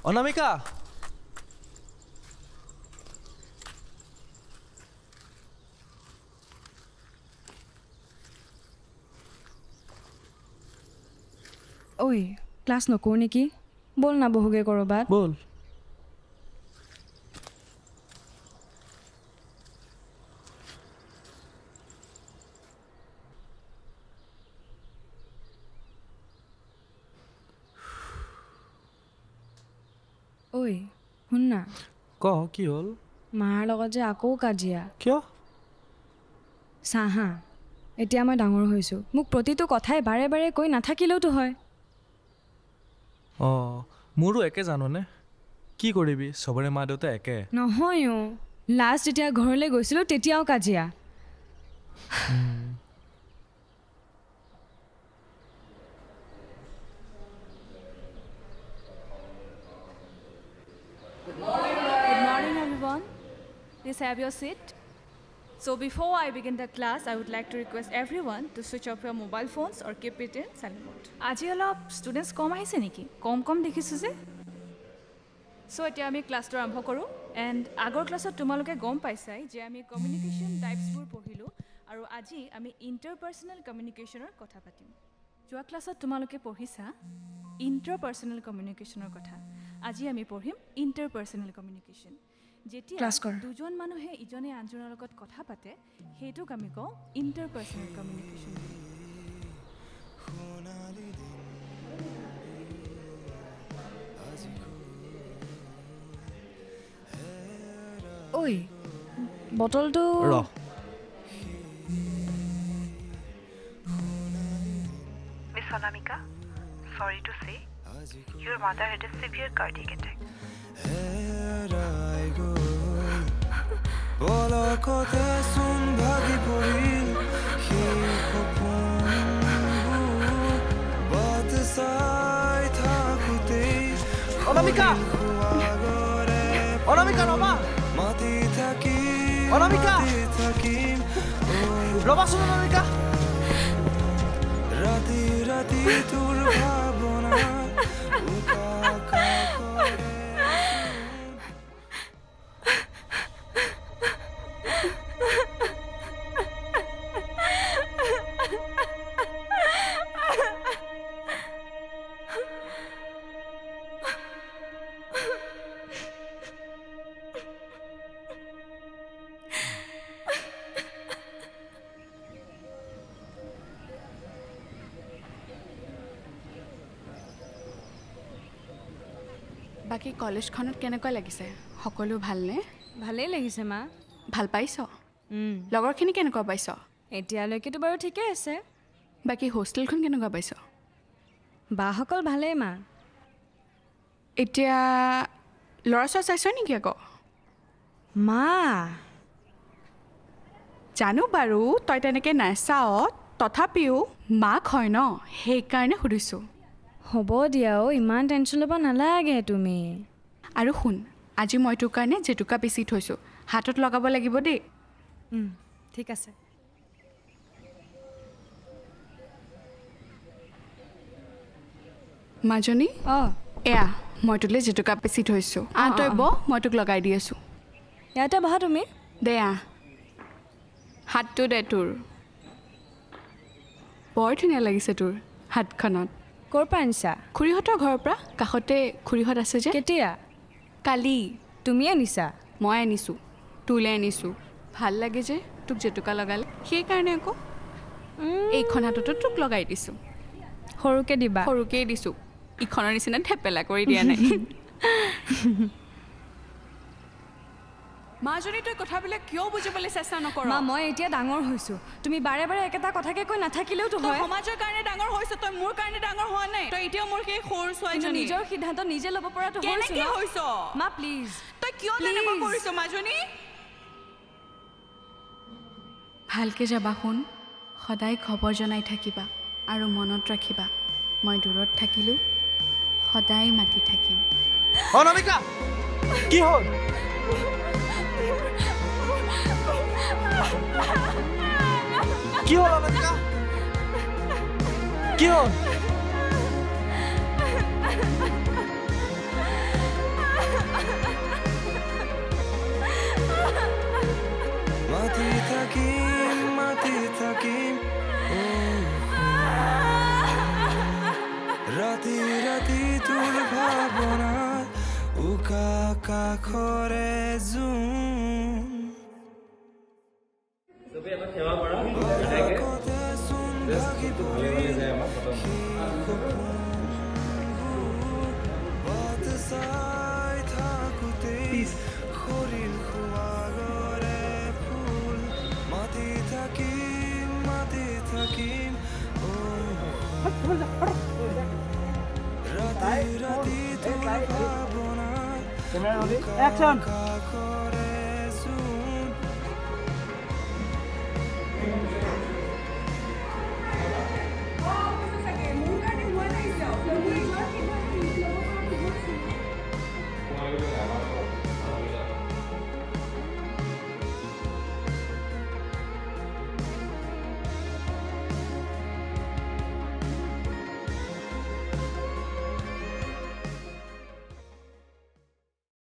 অনামিকা ঐ ক্লাছ নকৰো নেকি বল না বহুগে কৰবাত বল ঐ শুন না ক কি হ'ল মাৰ লগত যে আকৌ কাজিয়া কিয় চা হা এতিয়া মই ডাঙৰ হৈছোঁ মোক প্ৰতিটো কথাই বাৰে বাৰে কৈ নাথাকিলেওতো হয় মোৰো একে জাননে কি কৰিবি চবৰে মা দেউতা একে নহয় লাষ্ট যেতিয়া ঘৰলৈ গৈছিলোঁ তেতিয়াও কাজিয়া Good morning, everyone. Please have your seat. So before I begin the class, I would like to request everyone to switch off your mobile phones or keep it in silent mode. আজি অলপ students কম আহিছে নেকি কম দেখিছোঁ যে so এতিয়া আমি ক্লাছটো আৰম্ভ কৰোঁ এণ্ড আগৰ ক্লাছত তোমালোকে গম পাইছাই যে আমি কমিউনিকেশ্যন টাইপছবোৰ পঢ়িলোঁ আৰু আজি আমি ইণ্টাৰপাৰ্চনেল কমিউনিকেশ্যনৰ কথা পাতিম যোৱা ক্লাছত তোমালোকে পঢ়িছা ইণ্টাৰপাৰ্চনেল কমিউনিকেশ্যনৰ কথা আজি আমি পঢ়িম ইণ্টাৰপাৰ্চনেল কমিউনিকেশ্যন যেতিয়া দুজন মানুহে ইজনে আনজনৰ লগত কথা পাতে সেইটোক আমি কওঁ ইণ্টাৰপাৰ্চনেল কমিউনিকেশ্যন ঐ বটলটো Miss Anamika, sorry to say, your mother had a severe cardiac attack. Anamika Anamika ৰবা অনামিকা ৰবাচোন অনামিকা ৰাতি ৰাতি তোৰ ভাবনা বাকি কলেজখনত কেনেকুৱা লাগিছে সকলো ভালনে ভালেই লাগিছে মা ভাল পাইছ লগৰখিনি কেনেকুৱা পাইছ এতিয়ালৈকেতো বাৰু ঠিকেই আছে বাকি হোষ্টেলখন কেনেকুৱা পাইছ বাসকল ভালেই মা এতিয়া ল'ৰা ছোৱালী চাইছ নেকি আকৌ মা জানো বাৰু তই তেনেকৈ নাচাৱ তথাপিও মাক হয় ন সেইকাৰণে সুধিছোঁ হ'ব দিয়া ইমান টেনশ্যন ল'ব নালাগে তুমি আৰু শুন আজি মই তোৰ কাৰণে জেতুকা পিচি থৈছোঁ হাতত লগাব লাগিব দেই ঠিক আছে মাজনী এয়া মই তোলৈ জেতুকা পিচি থৈছোঁ তই ব মই তোক লগাই দি আছোঁ ইয়াতে বহা তুমি দে হাতটো দে তোৰ বৰ ধুনীয়া লাগিছে তোৰ হাতখনত ক'ৰ পৰা আনিছা খুৰীহঁতৰ ঘৰৰ পৰা কাষতে খুৰীহঁত আছে যে কেতিয়া কালি তুমি আনিছা মই আনিছোঁ তোলৈ আনিছোঁ ভাল লাগে যে তোক জেতুকা লগালে সেইকাৰণে আকৌ এইখন হাততো তোক লগাই দিছোঁ সৰুকৈ দিবা সৰুকৈ দিছোঁ ইখনৰ নিচিনা থেপেলা কৰি দিয়া নাই মাজনী তই কথাবিলাক কিয় বুজিবলৈ চেষ্টা নকৰ মা মই এতিয়া ডাঙৰ হৈছোঁ তুমি বাৰে বাৰে একেটা কথাকে কৈ নাথাকিলেওতো হয় সমাজৰ কাৰণে ডাঙৰ হৈছ তই মোৰ কাৰণে ডাঙৰ হোৱা নাই তই এতিয়াও মোৰ সেই সৰু ছোৱালীজনী নিজৰ সিদ্ধান্ত নিজে ল'ব পৰাটো কেনেকৈ হৈছ মা প্লিজ তই কিয় তেনেকুৱা কৰিছ মাজনী ভালকৈ যাবা শুন সদায় খবৰ জনাই থাকিবা আৰু মনত ৰাখিবা মই দূৰত থাকিলেও সদায় মাতি থাকিম অনামিকা কি হ'ল কি হ'ল অনামিকা কি হ'ল বাট চাই থাকোঁতেই শৰীৰ খোৱাগৰে ফুল মাতি থাকিম ৰাতি ৰাতি তোৰ ভাৱনাত